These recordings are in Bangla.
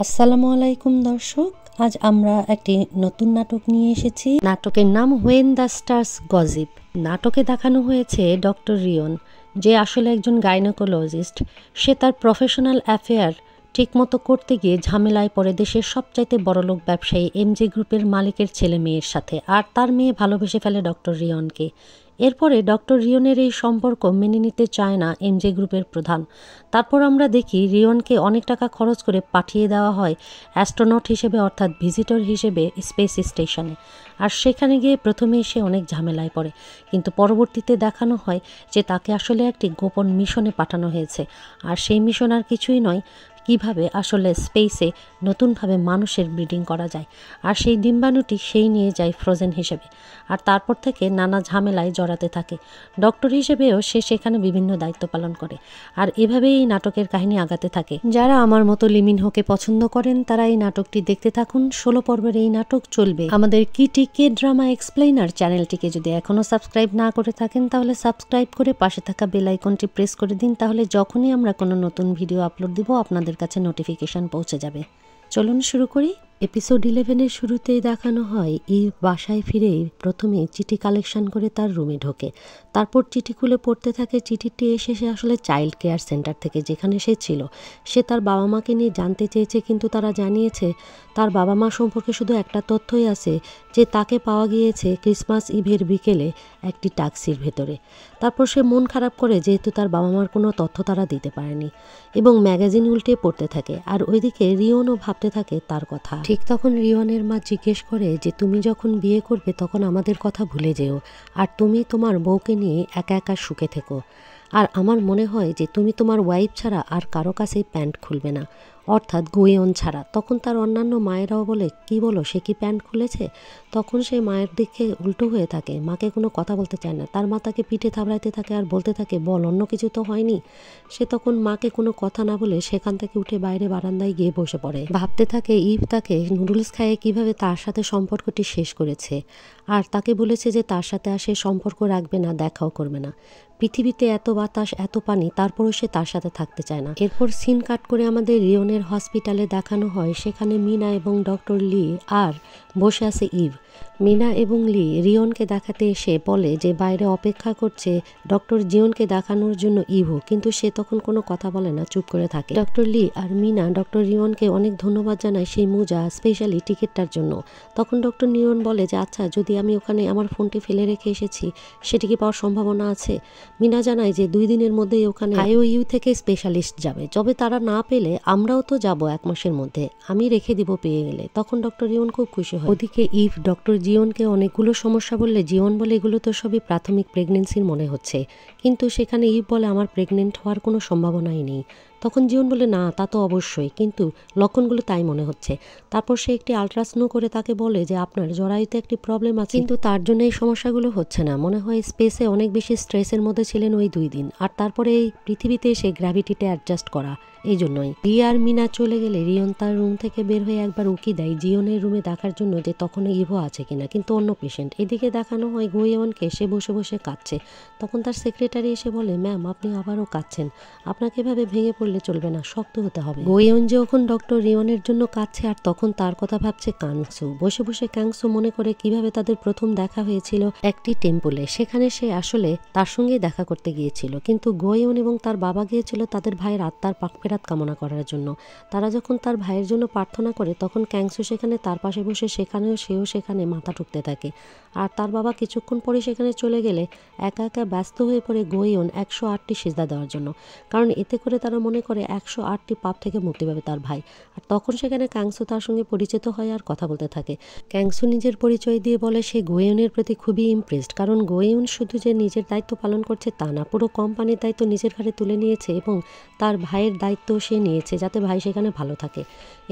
আসসালামু আলাইকুম দর্শক, আজ আমরা একটি নতুন নাটক নিয়ে এসেছি। নাটকের নাম হোয়েন দ্য স্টার্স গসিপ। নাটকে দেখানো হয়েছে ডক্টর রিয়ন, যে আসলে একজন গাইনোকোলজিস্ট। সে তার প্রফেশনাল অ্যাফেয়ার ঠিকমতো করতে গিয়ে ঝামেলায় পড়ে দেশের সবচাইতে বড়লোক ব্যবসায়ী এমজে গ্রুপের মালিকের ছেলে মেয়ের সাথে, আর তার মেয়ে ভালোবেসে ফেলে ডক্টর রিয়নকে। এরপরে ডক্টর রিয়নের এই সম্পর্ক মেনে নিতে চায় না এমজে গ্রুপের প্রধান। তারপর আমরা দেখি রিয়নকে অনেক টাকা খরচ করে পাঠিয়ে দেওয়া হয় অ্যাস্ট্রোনট হিসেবে, অর্থাৎ ভিজিটর হিসেবে স্পেস স্টেশনে। আর সেখানে গিয়ে প্রথমে সে অনেক ঝামেলায় পড়ে, কিন্তু পরবর্তীতে দেখানো হয় যে তাকে আসলে একটি গোপন মিশনে পাঠানো হয়েছে। আর সেই মিশন আর কিছুই নয়, কিভাবে আসলে স্পেসে নতুনভাবে মানুষের ব্রিডিং করা যায়। আর সেই ডিম্বাণুটি সেই নিয়ে যায় ফ্রোজেন হিসেবে। আর তারপর থেকে নানা ঝামেলায় জড়াতে থাকে। ডক্টর হিসেবেও সে সেখানে বিভিন্ন দায়িত্ব পালন করে। আর এভাবেই এই নাটকের কাহিনী আগাতে থাকে। যারা আমার মতো লিমিনহোকে পছন্দ করেন তারা এই নাটকটি দেখতে থাকুন। 16 পর্বের এই নাটক চলবে আমাদের কিটি কে ড্রামা এক্সপ্লেইনার চ্যানেলটিকে। যদি এখনও সাবস্ক্রাইব না করে থাকেন তাহলে সাবস্ক্রাইব করে পাশে থাকা বেল আইকনটি প্রেস করে দিন, তাহলে যখনই আমরা কোনো নতুন ভিডিও আপলোড দিব আপনাদের কাছে নোটিফিকেশন পৌঁছে যাবে। চলুন শুরু করি। এপিসোড 11-এর শুরুতেই দেখানো হয় ইভ বাসায় ফিরেই প্রথমে চিঠি কালেকশন করে তার রুমে ঢোকে। তারপর চিঠি খুলে পড়তে থাকে। চিঠিটি এসে সে আসলে চাইল্ড কেয়ার সেন্টার থেকে, যেখানে সে ছিল। সে তার বাবা মাকে নিয়ে জানতে চেয়েছে, কিন্তু তারা জানিয়েছে তার বাবা মা সম্পর্কে শুধু একটা তথ্যই আছে, যে তাকে পাওয়া গিয়েছে ক্রিসমাস ইভের বিকেলে একটি ট্যাক্সির ভেতরে। তারপর সে মন খারাপ করে, যেহেতু তার বাবা মার কোনো তথ্য তারা দিতে পারেনি, এবং ম্যাগাজিন উল্টে পড়তে থাকে। আর ওইদিকে রিয়নও ভাবতে থাকে তার কথা। ঠিক তখন রিয়নের মা জিজ্ঞেস করে যে তুমি যখন বিয়ে করবে তখন আমাদের কথা ভুলে যেও, আর তুমি তোমার বউকে নিয়ে একা একা সুখে থেকো। আর আমার মনে হয় যে তুমি তোমার ওয়াইফ ছাড়া আর কারো কাছেই প্যান্ট খুলবে না, অর্থাৎ গোয়েয়ন ছাড়া। তখন তার অন্যান্য মায়েরাও বলে, কি বলো, সে কি প্যান্ট খুলেছে? তখন সে মায়ের দিকে উল্টো হয়ে থাকে, মাকে কোনো কথা বলতে চায় না। তার মা তাকে পিঠে থাবড়াইতে থাকে আর বলতে থাকে, বল, অন্য কিছু তো হয়নি। সে তখন মাকে কোনো কথা না বলে সেখান থেকে উঠে বাইরে বারান্দায় গিয়ে বসে পড়ে। ভাবতে থাকে ইভ তাকে নুডলস খাইয়ে কিভাবে তার সাথে সম্পর্কটি শেষ করেছে, আর তাকে বলেছে যে তার সাথে আর সে সম্পর্ক রাখবে না, দেখাও করবে না। পৃথিবীতে এত বাতাস, এত পানি, তারপরও সে তার সাথে থাকতে চায় না। এরপর সিন কাট করে আমাদের রিয়নের হসপিটালে দেখানো হয়, সেখানে মিনা এবং ডক্টর লি আর বসে আছে ইভ। মিনা এবং লি রিয়নকে দেখাতে এসে বলে যে বাইরে অপেক্ষা করছে ডক্টর জিয়নকে দেখানোর জন্য ইভো, কিন্তু সে তখন কোনো কথা বলে না, চুপ করে থাকে। ডক্টর লি আর মিনা ডক্টর রিয়নকে অনেক ধন্যবাদ জানায় সেই মোজা, স্পেশালি টিকিটটার জন্য। তখন ডক্টর নিয়ন বলে যে আচ্ছা, যদি আমি ওখানে আমার ফোনটি ফেলে রেখে এসেছি, সেটি কি পাওয়ার সম্ভাবনা আছে? মিনা জানায় যে 2 দিনের মধ্যেই ওখানে আইওইউ থেকে স্পেশালিস্ট যাবে। তবে তারা না পেলে আমরাও তো যাব 1 মাসের মধ্যে, আমি রেখে দিব পেয়ে গেলে। তখন ডক্টর রিয়ন খুব খুশি হয়। ওদিকে ইভ ডক্টর জিয়নকে অনেকগুলো সমস্যা বললে জিয়ন বলে এগুলো তো সবই প্রাথমিক প্রেগনেন্সির মনে হচ্ছে, কিন্তু সেখানে ইভ বলে আমার প্রেগনেন্ট হওয়ার কোনো সম্ভাবনাই নেই। তখন জিয়ন বলে না, তা তো অবশ্যই, কিন্তু লক্ষণগুলো তাই মনে হচ্ছে। তারপর সে একটি আলট্রাসাউন্ড করে তাকে বলে যে আপনার জরায়ুতে একটি প্রবলেম আছে, কিন্তু তার জন্য এই সমস্যাগুলো হচ্ছে না। মনে হয় স্পেসে অনেক বেশি স্ট্রেসের মধ্যে ছিলেন ওই 2 দিন, আর তারপরে এই পৃথিবীতে এসে গ্র্যাভিটিতে অ্যাডজাস্ট করা, এই জন্যই। রি আর মিনা চলে গেলে রিয়ন তার রুম থেকে বের হয়ে একবার উকি দেয় জিয়নের রুমে দেখার জন্য যে তখনও ইভো আছে কিনা, কিন্তু অন্য পেশেন্ট। এদিকে দেখানো হয় গোয়েয়নকে, সে বসে বসে কাঁদছে। তখন তার সেক্রেটারি এসে বলে, ম্যাম আপনি আবারও কাঁদছেন, আপনাকে এভাবে ভেঙে পড়লে চলবে না, শক্ত হতে হবে। গোয়েয়ন যখন ডক্টর রিয়নের জন্য কাঁদছে আর তখন তার কথা ভাবছে কাংসু। বসে বসে কাংসু মনে করে কিভাবে তাদের প্রথম দেখা হয়েছিল একটি টেম্পলে, সেখানে সে আসলে তার সঙ্গে দেখা করতে গিয়েছিল, কিন্তু গোয়েয়ন এবং তার বাবা গিয়েছিল তাদের ভাইয়ের আত্মার পাকফেরাত কামনা করার জন্য। তারা যখন তার ভাইয়ের জন্য প্রার্থনা করে তখন ক্যাংসু সেখানে তার পাশে বসে, সেও সেখানে মাথা ঠুকতে থাকে। আর তার বাবা কিছুক্ষণ পরে সেখানে চলে গেলে একা একা ব্যস্ত হয়ে পড়ে গোয়েয়ন 108টি সিজদা দেওয়ার জন্য, কারণ এতে করে তারা মনে করে 108টি পাপ থেকে মুক্তি পাবে তার ভাই। আর তখন সেখানে ক্যাংসু তার সঙ্গে পরিচিত হয় আর কথা বলতে থাকে। ক্যাংসু নিজের পরিচয় দিয়ে বলে সে গোয়েয়নের প্রতি খুবই ইমপ্রেসড, কারণ গোয়েয়ন শুধু যে নিজের দায়িত্ব পালন করছে তা না, পুরো কোম্পানির দায়িত্ব নিজের ঘাড়ে তুলে নিয়েছে এবং তার ভাইয়ের দায়িত্ব সে নিয়েছে যাতে ভাই সেখানে ভালো থাকে।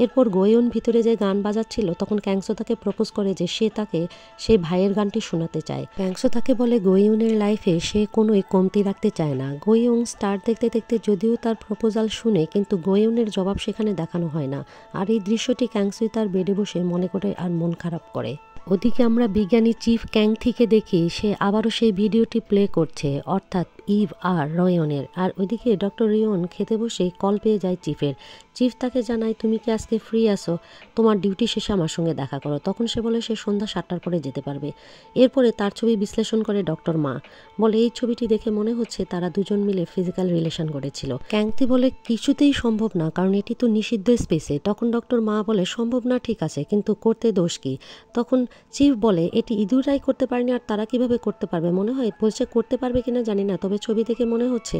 এরপর গোয়েয়ন ভিতরে যে গান বাজাচ্ছিল তখন ক্যাংসু তাকে প্রপোজ করে যে সে তাকে সেই ভাইয়ের গানটি শোনাতে চায়। ক্যাংসু তাকে বলে গোয়েয়নের লাইফে সে কোনোই কমতি রাখতে চায় না। গোয়েয়ন স্টার দেখতে দেখতে যদিও তার প্রপোজাল শুনে, কিন্তু গোয়েয়নের জবাব সেখানে দেখানো হয় না। আর এই দৃশ্যটি ক্যাংসুই তার বেডে বসে মনে করে আর মন খারাপ করে। ওদিকে আমরা বিজ্ঞানী চিফ ক্যাং থেকে দেখি সে আবারও সেই ভিডিওটি প্লে করছে, অর্থাৎ ইভ আর রয়নের। আর ওইদিকে ডক্টর রিয়ন খেতে বসে কল পেয়ে যায় চিফের। চিফ তাকে জানায়, তুমি কি আজকে ফ্রি আসো, তোমার ডিউটি শেষে আমার সঙ্গে দেখা করো। তখন সে বলে সে সন্ধ্যা 7টার পরে যেতে পারবে। এরপরে তার ছবি বিশ্লেষণ করে ডক্টর মা, বলে এই ছবিটি দেখে মনে হচ্ছে তারা দুজন মিলে ফিজিক্যাল রিলেশন করেছিল। ক্যাংতি বলে কিছুতেই সম্ভব না, কারণ এটি তো নিষিদ্ধ স্পেসে। তখন ডক্টর মা বলে সম্ভব না ঠিক আছে, কিন্তু করতে দোষ কি? তখন চিফ বলে এটি ইঁদুররাই করতে পারেনি, আর তারা কিভাবে করতে পারবে? মনে হয় বলছে করতে পারবে কিনা জানি না, তবে ছবি দেখে মনে হচ্ছে,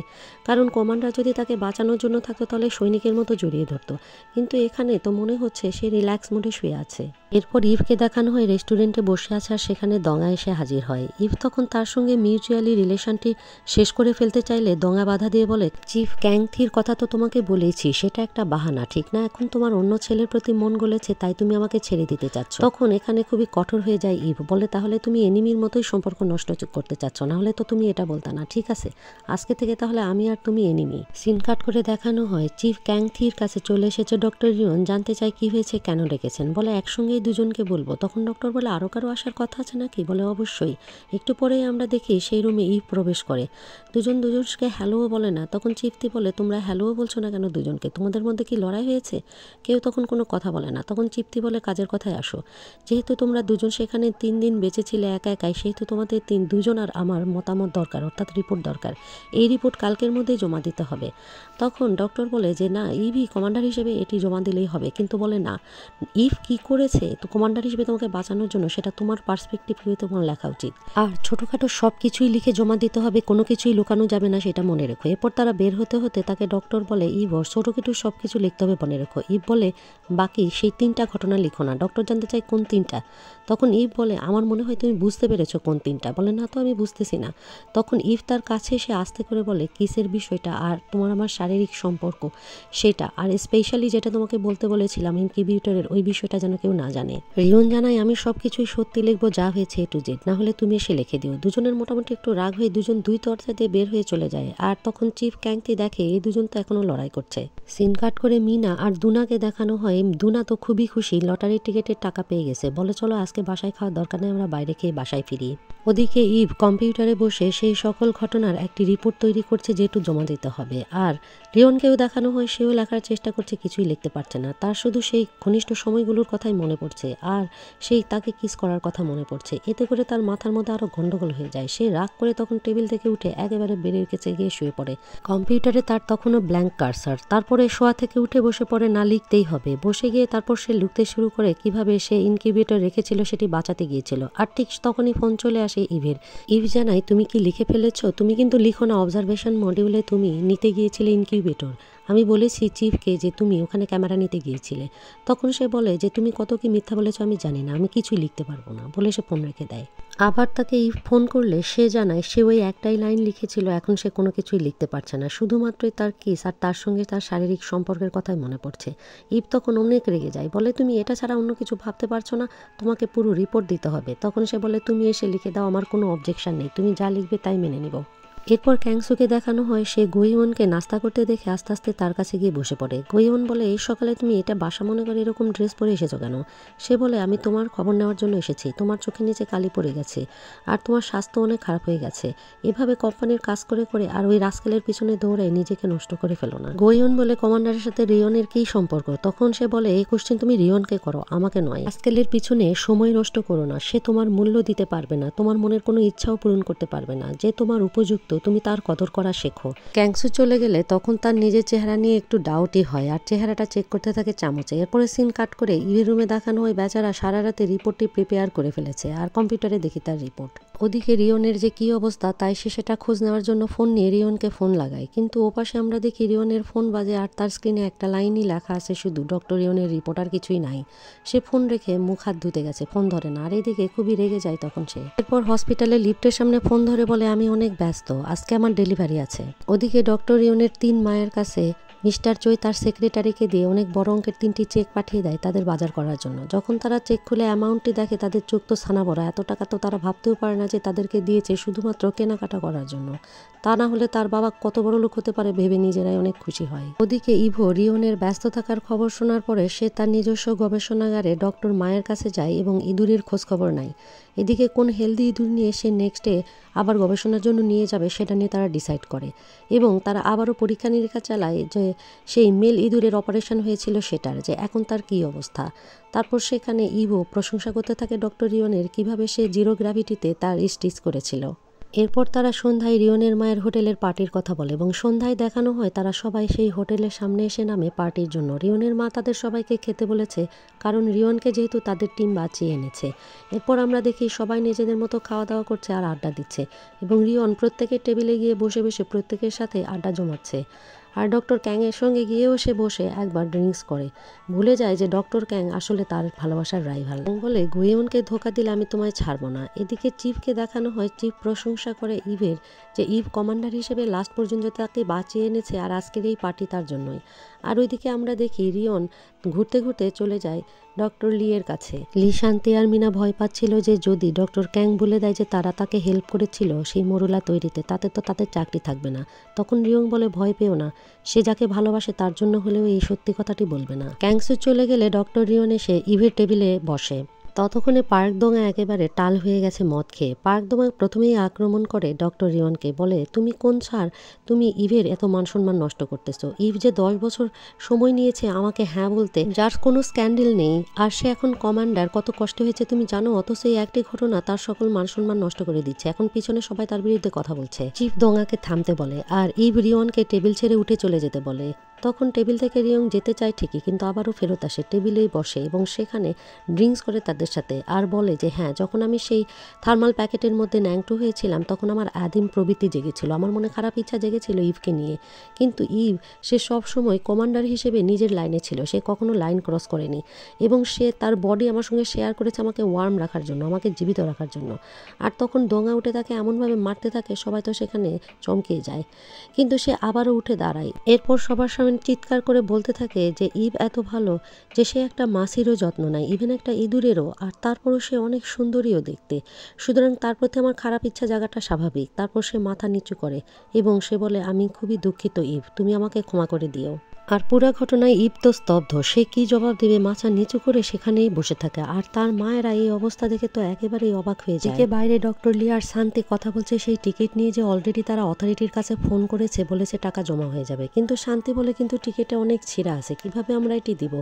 কারণ কমান্ডার যদি তাকে বাঁচানোর জন্য থাকতো তাহলে সৈনিকের মতো জড়িয়ে ধরতো, কিন্তু এখানে তো মনে হচ্ছে সে রিল্যাক্স মোডে শুয়ে আছে। এরপর ইভকে দেখানো হয় রেস্টুরেন্টে বসে আছে, আর সেখানে দঙা এসে হাজির হয়। ইভ তখন তার সঙ্গে মিউচুয়ালি রিলেশনটি শেষ করে ফেলতে চাইলে দঙা বাধা দিয়ে বলে, চিফ ক্যাংথির কথা তো তোমাকে বলেছি, সেটা একটা বাহানা, ঠিক না? এখন তোমার অন্য ছেলের প্রতি মন গলেছে, তাই তুমি আমাকে ছেড়ে দিতে চাচ্ছ। তখন এখানে খুবই কঠোর হয়ে যায় ইভ, বলে তাহলে তুমি এনিমির মতোই সম্পর্ক নষ্ট করতে চাচ্ছ, না হলে তো তুমি এটা বলতা না। ঠিক আছে, আজকে থেকে তাহলে আমি আর তুমি এনিমি। সিন কাট করে দেখানো হয় চিফ ক্যাংথির কাছে চলে এসেছে ডক্টর রিয়ন, জানতে চায় কি হয়েছে, কেন ডেকেছেন। বলে একসঙ্গেই দুজনকে বলবো। তখন ডক্টর বলে আরও কারো আসার কথা আছে নাকি? বলে অবশ্যই। একটু পরেই আমরা দেখি সেই রুমে ইভ প্রবেশ করে। দুজনকে হ্যালোও বলে না। তখন চিফতি বলে তোমরা হ্যালোও বলছো না কেন দুজনকে? তোমাদের মধ্যে কি লড়াই হয়েছে? কেউ তখন কোনো কথা বলে না। তখন চিফতি বলে কাজের কথায় আসো, যেহেতু তোমরা দুজন সেখানে 3 দিন বেঁচেছিলে একা একাই, সেহেতু তোমাদের দুজন আর আমার মতামত দরকার, অর্থাৎ রিপোর্ট দরকার। এই রিপোর্ট কালকের মধ্যেই জমা দিতে হবে। তখন ডক্টর বলে যে না, ইভি কমান্ডার হিসেবে এটি জমা দিলেই হবে, কিন্তু বলে না, ইভ কি করেছে তো কমান্ডার হিসেবে তোমাকে বাঁচানোর জন্য, সেটা তোমার পার্সপেক্টিভ ভেবে তোমার লেখা উচিত। আর ছোটোখাটো সব কিছুই লিখে জমা দিতে হবে, কোনো কিছুই লুকানো যাবে না, সেটা মনে রেখো। এরপর তারা বের হতে হতে তাকে ডক্টর বলে ইভ ছোটোখাটো সব কিছু লিখতে হবে, মনে রেখো। ইভ বলে বাকি সেই 3টা ঘটনা লিখো না। ডক্টর জানতে চাই কোন 3টা? তখন ইভ বলে আমার মনে হয় তুমি বুঝতে পেরেছো কোন 3টা। বলে না তো, আমি বুঝতেছি না। তখন ইভ তার কাছে এসে আস্তে করে বলে কিসের বিষয়টা, আর তোমার আমার শারীরিক সম্পর্ক সেটা, আর স্পেশালি যেটা তোমাকে বলতে বলেছিলাম ইনকিউবেটরের, ওই বিষয়টা যেন কেউ না জানে। রিয়ন জানায় আমি সব কিছুই সত্যি লিখবো, যা হয়েছে A to Z, না হলে তুমি এসে লিখে দিও। দুজনের মোটামুটি একটু রাগ হয়ে দুজন দুই দরজা দিয়ে বের হয়ে চলে যায়। আর তখন চিফ ক্যাংতি দেখে এই দুজন তো এখনো লড়াই করছে। সিন কাট করে মিনা আর দুনাকে দেখানো হয়। দুনা তো খুবই খুশি, লটারি টিকিটের টাকা পেয়ে গেছে। বলে চলো আজকে বাসায় খাওয়ার দরকার নেই, আমরা বাইরে খেয়ে বাসায় ফিরি। ওদিকে ইভ কম্পিউটারে বসে সেই সকল ঘটনার একটি রিপোর্ট তৈরি করছে, যেটু জমা দিতে হবে। আর রিয়নকেও দেখানো হয়, সেও লেখার চেষ্টা করছে, কিছুই লিখতে পারছে না। তার শুধু সেই ঘনিষ্ঠ সময়গুলোর কথাই মনে পড়ছে, আর সেই তাকে কিস করার কথা মনে পড়ছে। এতে করে তার মাথার মধ্যে আরও গন্ডগোল হয়ে যায়। সে রাগ করে তখন টেবিল থেকে উঠে একেবারে বেডের কাছে গিয়ে শুয়ে পড়ে। কম্পিউটারে তার তখনও ব্ল্যাঙ্ক কার্সার। তারপরে শোয়া থেকে উঠে বসে পড়ে, না লিখতেই হবে। বসে গিয়ে তারপর সে লিখতে শুরু করে কিভাবে সে ইনকিউবেটর রেখেছিল সেটি বাঁচাতে গিয়েছিল। আর ঠিক তখনই ফোন চলে আসে ইভের। ইভ জানায় তুমি কি লিখে ফেলেছো? তুমি কিন্তু লিখো না, অবজারভেশন মডিউলে তুমি নিতে গিয়েছিলে ইনকিউবেটর। আমি বলেছি চিফকে যে তুমি ওখানে ক্যামেরা নিতে গিয়েছিলে। তখন সে বলে যে তুমি কত কি মিথ্যা বলেছো আমি জানি না, আমি কিছুই লিখতে পারবো না, বলে সে ফোন রেখে দেয়। আবার তাকে ইভ ফোন করলে সে জানায় সে ওই একটাই লাইন লিখেছিল, এখন সে কোনো কিছুই লিখতে পারছে না, শুধুমাত্রই তার কিস আর তার সঙ্গে তার শারীরিক সম্পর্কের কথাই মনে পড়ছে। ইভ তখন অনেক রেগে যায়, বলে তুমি এটা ছাড়া অন্য কিছু ভাবতে পারছো না, তোমাকে পুরো রিপোর্ট দিতে হবে। তখন সে বলে তুমি এসে লিখে দাও, আমার কোনো অবজেকশন নেই, তুমি যা লিখবে তাই মেনে নিব। এরপর ক্যাংসুকে দেখানো হয় সে গোইওনকে নাস্তা করতে দেখে আস্তে আস্তে তার কাছে গিয়ে বসে পড়ে। গোইওন বলে এই সকালে তুমি এটা বাসা মনে করে এরকম ড্রেস পরে এসেছো কেন? সে বলে আমি তোমার খবর নেওয়ার জন্য এসেছি, তোমার চোখের নিচে কালি পড়ে গেছে আর তোমার স্বাস্থ্য অনেক খারাপ হয়ে গেছে। এভাবে কোম্পানির কাজ করে করে আর ওই রাস্কেলের পিছনে দৌড়ে নিজেকে নষ্ট করে ফেলো না। গোইওন বলে কমান্ডারের সাথে রিয়নের কী সম্পর্ক? তখন সে বলে এই কোশ্চেন তুমি রিয়নকে করো, আমাকে নয়। রাস্কেলের পিছনে সময় নষ্ট করো না, সে তোমার মূল্য দিতে পারবে না, তোমার মনের কোনো ইচ্ছাও পূরণ করতে পারবে না। যে তোমার উপযুক্ত তুমি তার কদর করা শেখো। ক্যাংসু চলে গেলে তখন তার নিজের চেহারা নিয়ে একটু ডাউটই হয় আর চেহারাটা চেক করতে থাকে চামচে। এরপরে সিন কাট করে ইভি রুমে দেখানো হয় বেচারা সারা রাতে রিপোর্টটি প্রিপেয়ার করে ফেলেছে আর কম্পিউটারে দেখি তার রিপোর্ট। ওদিকে রিয়নের যে কি অবস্থা তাই সে সেটা খোঁজ নেওয়ার জন্য ফোন নিয়ে রিয়নকে ফোন লাগায়, কিন্তু ওপাশে আমরা দেখি রিয়নের ফোন বাজে আর তার স্ক্রিনে একটা লাইনই লেখা আছে শুধু ডক্টর রিয়নের রিপোর্ট, আর কিছুই নাই। সে ফোন রেখে মুখ হাত ধুতে গেছে, ফোন ধরে না। আর এইদিকে খুবই রেগে যায় তখন সে। এরপর হসপিটালে লিফটের সামনে ফোন ধরে বলে আমি অনেক ব্যস্ত, আজকে আমার ডেলিভারি আছে। ওদিকে ডক্টর রিয়নের 3 মায়ের কাছে মিস্টার চৈ তার সেক্রেটারিকে দিয়ে অনেক বড় অঙ্কের 3টি চেক পাঠিয়ে দেয় তাদের বাজার করার জন্য। যখন তারা চেক খুলে অ্যামাউন্টটি দেখে তাদের চোখ তো ছানা বড়া, এত টাকা তো তারা ভাবতেও পারে না যে তাদেরকে দিয়েছে শুধুমাত্র কেনাকাটা করার জন্য। তা না হলে তার বাবা কত বড় লোক হতে পারে ভেবে নিজেরাই অনেক খুশি হয়। ওদিকে ইভো রিয়নের ব্যস্ত থাকার খবর শোনার পরে সে তার নিজস্ব গবেষণাগারে ডক্টর মায়ের কাছে যায় এবং ইঁদুরের খোঁজ খবর নেয়। এদিকে কোন হেলদি ইঁদুর নিয়ে সে নেক্সটে আবার গবেষণার জন্য নিয়ে যাবে সেটা নিয়ে তারা ডিসাইড করে এবং তারা আবারও পরীক্ষা নিরীক্ষা চালায় যে সেই মেল ইঁদুরের অপারেশন হয়েছিল সেটার যে এখন তার কী অবস্থা। তারপর সেখানে ইভো প্রশংসা করতে থাকে ডক্টর রিওনের কীভাবে সে জিরো গ্র্যাভিটিতে তার স্টিচ করেছিল। এরপর তারা সন্ধ্যায় রিওনের মায়ের হোটেলের পার্টির কথা বলে এবং সন্ধ্যায় দেখানো হয় তারা সবাই সেই হোটেলের সামনে এসে নামে পার্টির জন্য। রিওনের মা তাদের সবাইকে খেতে বলেছে কারণ রিওনকে যেহেতু তাদের টিম বাঁচিয়ে এনেছে। এরপর আমরা দেখি সবাই নিজেদের মতো খাওয়া দাওয়া করছে আর আড্ডা দিচ্ছে এবং রিওন প্রত্যেকের টেবিলে গিয়ে বসে বসে প্রত্যেকের সাথে আড্ডা জমাচ্ছে। আর ডক্টর ক্যাংয়ের সঙ্গে গিয়েও সে বসে একবার ড্রিঙ্কস করে, ভুলে যায় যে ডক্টর ক্যাং আসলে তার ভালোবাসার রাইভাল। বলে গুয়েউনকে ধোকা দিলে আমি তোমায় ছাড়বো না। এদিকে চিফকে দেখানো হয় চিফ প্রশংসা করে ইভের যে ইভ কমান্ডার হিসেবে লাস্ট পর্যন্ত তাকে বাঁচিয়ে এনেছে আর আজকের এই পার্টি তার জন্যই। আর ওইদিকে আমরা দেখি রিওন ঘুরতে ঘুরতে চলে যায় ডক্টর লি এর কাছে। লি, শান্তি আর মিনা ভয় পাচ্ছিল যে যদি ডক্টর ক্যাং বলে দেয় যে তারা তাকে হেল্প করেছিল সেই মরুলা তৈরিতে তাতে তো তাদের চাকরি থাকবে না। তখন রিওং বলে ভয় পেও না, সে যাকে ভালোবাসে তার জন্য হলেও এই সত্যি কথাটি বলবে না। ক্যাংসু চলে গেলে ডক্টর রিওন এসে ইভের টেবিলে বসে। ততক্ষণে পার্ক দোঙা একেবারে টাল হয়ে গেছে মদ খেয়ে। পার্ক দোঙা প্রথমেই আক্রমণ করে ডক্টর রিওনকে, বলে তুমি কোন ছাড়, তুমি ইভের এত মান সম্মান নষ্ট করতেছো। ইভ যে 10 বছর সময় নিয়েছে আমাকে হ্যাঁ বলতে, যার কোনো স্ক্যান্ডেল নেই, আর সে এখন কমান্ডার, কত কষ্ট হয়েছে তুমি জানো। অথচ এই একটি ঘটনা তার সকল মান সম্মান নষ্ট করে দিচ্ছে। এখন পিছনে সবাই তার বিরুদ্ধে কথা বলছে। চিফ দোঙাকে থামতে বলে আর ইভ রিওনকে টেবিল ছেড়ে উঠে চলে যেতে বলে। তখন টেবিল থেকে রিওং যেতে চায় ঠিকই, কিন্তু আবারও ফেরত আসে, টেবিলেই বসে এবং সেখানে ড্রিঙ্কস করে তাদের সাথে আর বলে যে হ্যাঁ, যখন আমি সেই থার্মাল প্যাকেটের মধ্যে ন্যাংটু হয়েছিলাম তখন আমার আদিম প্রবৃত্তি জেগেছিল, আমার মনে খারাপ ইচ্ছা জেগেছিল ইভকে নিয়ে। কিন্তু ইভ সে সব সময় কমান্ডার হিসেবে নিজের লাইনে ছিল, সে কখনো লাইন ক্রস করেনি এবং সে তার বডি আমার সঙ্গে শেয়ার করেছে আমাকে ওয়ার্ম রাখার জন্য, আমাকে জীবিত রাখার জন্য। আর তখন দোঙা উঠে তাকে এমনভাবে মারতে থাকে সবাই তো সেখানে চমকে যায়, কিন্তু সে আবারও উঠে দাঁড়ায়। এরপর সবার সামনে চিৎকার করে বলতে থাকে যে ইভ এত ভালো যে সে একটা মাছিরও যত্ন নেয়, ইভেন একটা ইঁদুরেরও, আর তারপরও সে অনেক সুন্দরীও দেখতে, সুতরাং তার প্রতি আমার খারাপ ইচ্ছা জায়গাটা স্বাভাবিক। তারপর সে মাথা নিচু করে এবং সে বলে আমি খুবই দুঃখিত ইভ, তুমি আমাকে ক্ষমা করে দিও। আর পুরা ঘটনায় ইভ তো স্তব্ধ, সে কি জবাব দেবে, মাথা নিচু করে সেখানেই বসে থাকে। আর তার মায়েরা এই অবস্থা দেখে তো একেবারেই অবাক হয়ে যায়। বাইরে ডক্টর লি আর শান্তি কথা বলছে সেই টিকিট নিয়ে যে অলরেডি তারা অথরিটির কাছে ফোন করেছে, বলেছে টাকা জমা হয়ে যাবে, কিন্তু শান্তি বলে কিন্তু টিকিটে অনেক ছিঁড়া আছে, কিভাবে আমরা এটি দিব।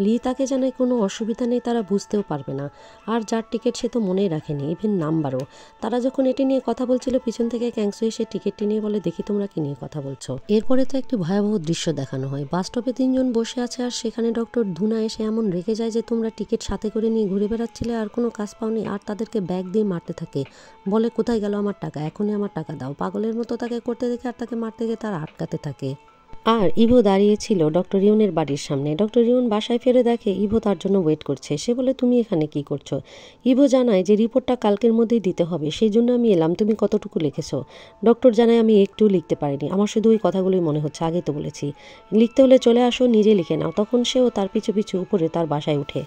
লি তাকে জানায় কোনো অসুবিধা নেই, তারা বুঝতেও পারবে না, আর যার টিকিট সে তো মনেই রাখেনি, ইভেন নাম্বারও। তারা যখন এটি নিয়ে কথা বলছিল পিছন থেকে ক্যাংসু এসে টিকিটটি নিয়ে বলে দেখি তোমরা কি নিয়ে কথা বলছো। এরপরে তো একটি ভয়াবহ দৃশ্য দেখানো হয়, বাস স্টপে 3 জন বসে আছে আর সেখানে ডক্টর ধুনা এসে এমন রেগে যায় যে তোমরা টিকিট সাথে করে নিয়ে ঘুরে বেড়াচ্ছিলে আর কোনো কাজ পাওনি, আর তাদেরকে ব্যাগ দিয়ে মারতে থাকে, বলে কোথায় গেল আমার টাকা, এখনই আমার টাকা দাও। পাগলের মতো তাকে করতে দেখে আর তাকে মারতে গিয়ে তারা আটকাতে থাকে। আর ইভো দাঁড়িয়েছিল ডক্টর রিওনের বাড়ির সামনে। ডক্টর রিওন বাসায় ফিরে দেখে ইভো তার জন্য ওয়েট করছে। সে বলে তুমি এখানে কি করছো। ইভো জানায় যে রিপোর্টটা কালকের মধ্যেই দিতে হবে, সেই জন্য আমি এলাম, তুমি কতটুকু লিখেছো। ডক্টর জানায় আমি একটু লিখতে পারিনি, আমার শুধু ওই কথাগুলোই মনে হচ্ছে, আগে তো বলেছি, লিখতে হলে চলে আসো, নিজে লিখে নাও। তখন সেও তার পিছু পিছু উপরে তার বাসায় উঠে।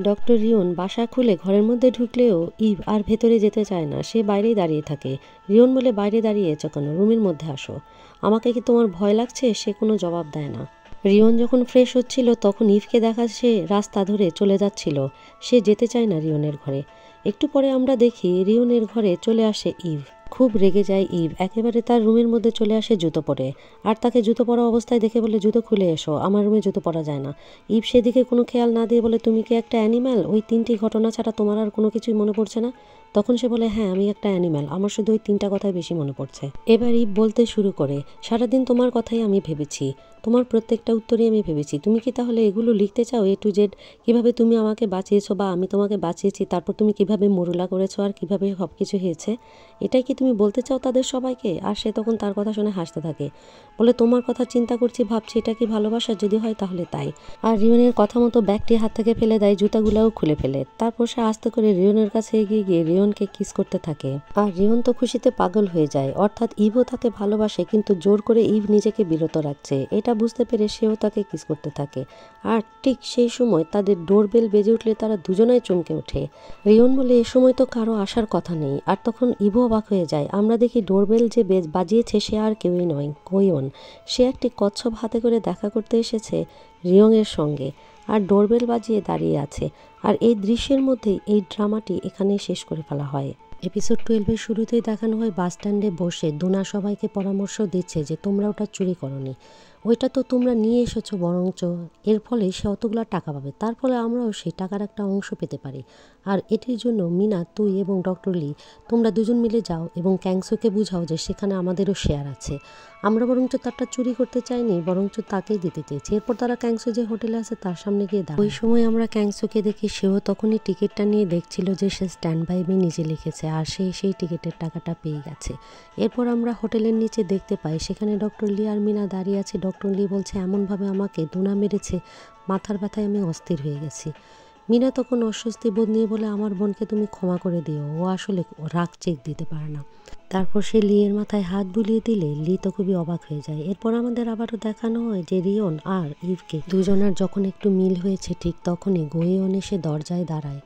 ডক্টর রিওন বাসা খুলে ঘরের মধ্যে ঢুকলেও ইভ আর ভেতরে যেতে চায় না, সে বাইরেই দাঁড়িয়ে থাকে। রিওন বলে বাইরে দাঁড়িয়েছ কেন, রুমের মধ্যে আসো, আমাকে কি তোমার ভয় লাগছে। সে কোনো জবাব দেয় না। রিওন যখন ফ্রেশ হচ্ছিল তখন ইভকে দেখা সে রাস্তা ধরে চলে যাচ্ছিল, সে যেতে চায় না রিওনের ঘরে। একটু পরে আমরা দেখি রিওনের ঘরে চলে আসে ইভ। খুব রেগে যায় ইভ, একেবারে তার রুমের মধ্যে চলে আসে জুতো পরে, আর তাকে জুতো পরা অবস্থায় দেখে বলে জুতো খুলে এসো, আমার রুমে জুতো পরা যায় না। ইভ সেদিকে কোনো খেয়াল না দিয়ে বলে তুমি কি একটা অ্যানিম্যাল, ওই 3টি ঘটনা ছাড়া তোমার আর কোনো কিছুই মনে পড়ছে না। তখন সে বলে হ্যাঁ আমি একটা অ্যানিম্যাল, আমার শুধু ওই 3টা কথাই বেশি মনে পড়ছে। এবার ইভ বলতে শুরু করে সারাদিন তোমার কথাই আমি ভেবেছি, তোমার প্রত্যেকটা উত্তরই আমি ভেবেছি, তুমি কি তাহলে এগুলো লিখতে চাও A to Z, কিভাবে তুমি আমাকে বাঁচিয়েছো বা আমি তোমাকে বাঁচিয়েছি, তারপর তুমি কিভাবে মরুলা করেছো আর কিভাবে সব কিছু হয়েছে, এটাই কি তুমি বলতে চাও তাদের সবাইকে। আর সে তখন তার কথা শুনে হাসতে থাকে, বলে তোমার কথা চিন্তা করছি, ভাবছি এটা কি ভালোবাসা, যদি হয় তাহলে তাই। আর রিওনের কথা মতো ব্যাগটি হাত থেকে ফেলে দেয়, জুতাগুলাও খুলে ফেলে। তারপর সে আস্তে করে রিওনের কাছে এগিয়ে গিয়ে রিওনকে কিস করতে থাকে। আর রিওন তো খুশিতে পাগল হয়ে যায়, অর্থাৎ ইভও তাকে ভালোবাসে কিন্তু জোর করে ইভ নিজেকে বিরত রাখছে, এটা বুঝতে পেরে সেও তাকে কিস করতে থাকে। আর ঠিক সেই সময় তাদের ডোরবেল বেজে উঠলে তারা দুজনাই চমকে ওঠে। রিওন বলে এ সময় তো কারো আসার কথা নেই, আর তখন ইভো অবাক হয়ে যায়। আমরা দেখি ডোরবেল যে বাজিয়েছে সে আর কেউই নয়, গোয়ন। সে একটি কচ্ছপ হাতে করে দেখা করতে এসেছে রিওংয়ের সঙ্গে। আর ডোরবেল বাজিয়ে দাঁড়িয়ে আছে। আর এই দৃশ্যের মধ্যে এই ড্রামাটি এখানেই শেষ করে ফেলা হয়। এপিসোড 12-এর শুরুতেই দেখানো হয় বাস স্ট্যান্ডে বসে দুনা সবাইকে পরামর্শ দিচ্ছে যে তোমরা ওটা চুরি করনি, ওইটা তো তোমরা নিয়ে এসেছো, বরঞ্চ এর ফলে সে অতগুলো টাকা পাবে, তার ফলে আমরাও সেই টাকার একটা অংশ পেতে পারি। আর এটির জন্য মিনা, তুই এবং ডক্টর লি তোমরা দুজন মিলে যাও এবং ক্যাংসোকে বুঝাও যে সেখানে আমাদেরও শেয়ার আছে। আমরা বরঞ্চ তারটা চুরি করতে চাইনি, বরঞ্চ তাকেই দিতে চেয়েছি। এরপর তারা ক্যাংসো যে হোটেলে আছে তার সামনে গিয়ে দাঁড়ায়। ওই সময় আমরা ক্যাংসোকে দেখি সেও তখনই টিকিটটা নিয়ে দেখছিল যে সে স্ট্যান্ড বাই মি নিজে লিখেছে, আর সে সেই টিকিটের টাকাটা পেয়ে গেছে। এরপর আমরা হোটেলের নিচে দেখতে পাই সেখানে ডক্টর লি আর মিনা দাঁড়িয়ে আছে। ডক্টর লি বলছে এমনভাবে আমাকে দুনা মেরেছে, মাথার ব্যথায় আমি অস্থির হয়ে গেছি। মিনা তখন অস্বস্তি বোধ নিয়ে বলে আমার বোনকে তুমি ক্ষমা করে দিও, ও আসলে রাগ চেক দিতে পারে না। তারপর সে লিয়ের মাথায় হাত বুলিয়ে দিলে লি তো খুবই অবাক হয়ে যায়। এরপর আমাদের আবারও দেখানো হয় যে রিয়ন আর ইভকে দুজনের যখন একটু মিল হয়েছে ঠিক তখনই গোয়েয়ন এসে দরজায় দাঁড়ায়,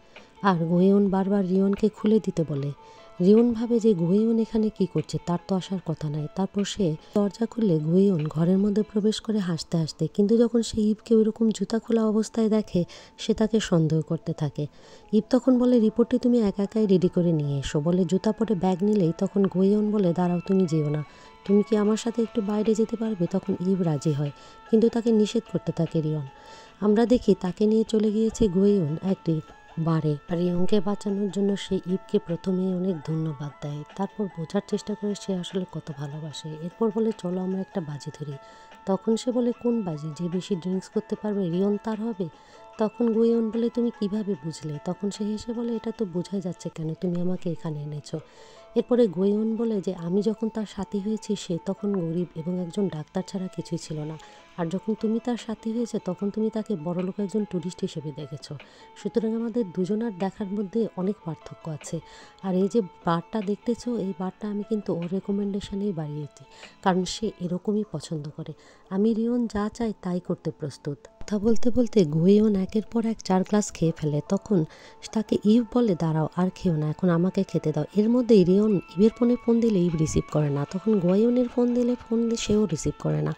আর গোয়েয়ন বারবার রিয়নকে খুলে দিতে বলে। রিয়ন ভাবে যে গোয়েয়ন এখানে কি করছে, তার তো আসার কথা নাই। তারপর সে দরজা খুললে গোয়েয়ন ঘরের মধ্যে প্রবেশ করে হাসতে হাসতে, কিন্তু যখন সে ইভকে ওইরকম জুতা খোলা অবস্থায় দেখে সে তাকে সন্দেহ করতে থাকে। ইভ তখন বলে রিপোর্টটি তুমি একা একাই রেডি করে নিয়ে এসো, বলে জুতা পরে ব্যাগ নিলেই তখন গোয়েয়ন বলে দাঁড়াও, তুমি যেও না, তুমি কি আমার সাথে একটু বাইরে যেতে পারবে? তখন ইভ রাজি হয়, কিন্তু তাকে নিষেধ করতে থাকে রিয়ন। আমরা দেখি তাকে নিয়ে চলে গিয়েছে গোয়েয়ন একটি বারে। রিয়নকে বাঁচানোর জন্য সে ইভকে প্রথমেই অনেক ধন্যবাদ দেয়, তারপর বোঝার চেষ্টা করে সে আসলে কত ভালোবাসে। এরপর বলে চলো আমরা একটা বাজি ধরি। তখন সে বলে কোন বাজি? যে বেশি ড্রিঙ্কস করতে পারবে রিয়ন তার হবে। তখন গোয়েয়ন বলে তুমি কিভাবে বুঝলে? তখন সে হেসে বলে এটা তো বোঝাই যাচ্ছে, কেন তুমি আমাকে এখানে এনেছো। এরপরে গোয়েয়ন বলে যে আমি যখন তার সাথী হয়েছি সে তখন গরিব এবং একজন ডাক্তার ছাড়া কিছুই ছিল না, আর যখন তুমি তার সাথী হয়েছে তখন তুমি তাকে বড়লোক একজন ট্যুরিস্ট হিসেবে দেখেছ। সুতরাং আমাদের দুজনার দেখার মধ্যে অনেক পার্থক্য আছে। আর এই যে বারটা দেখতেছো, এই বারটা আমি কিন্তু ওর রেকমেন্ডেশনেই বাড়িয়েছি, কারণ সে এরকমই পছন্দ করে। আমি রিয়ন যা চাই তাই করতে প্রস্তুত। কথা বলতে বলতে গোয়েয়ন একের পর এক 4 গ্লাস খেয়ে ফেলে। তখন তাকে ইভ বলে দাঁড়াও, আর খেও না, এখন আমাকে খেতে দাও। এর মধ্যেই রিয়ন ইভের ফোনে ফোন দিলে ইভ রিসিভ করে না, তখন গোয়েয়নের ফোন দিলে সেও রিসিভ করে না।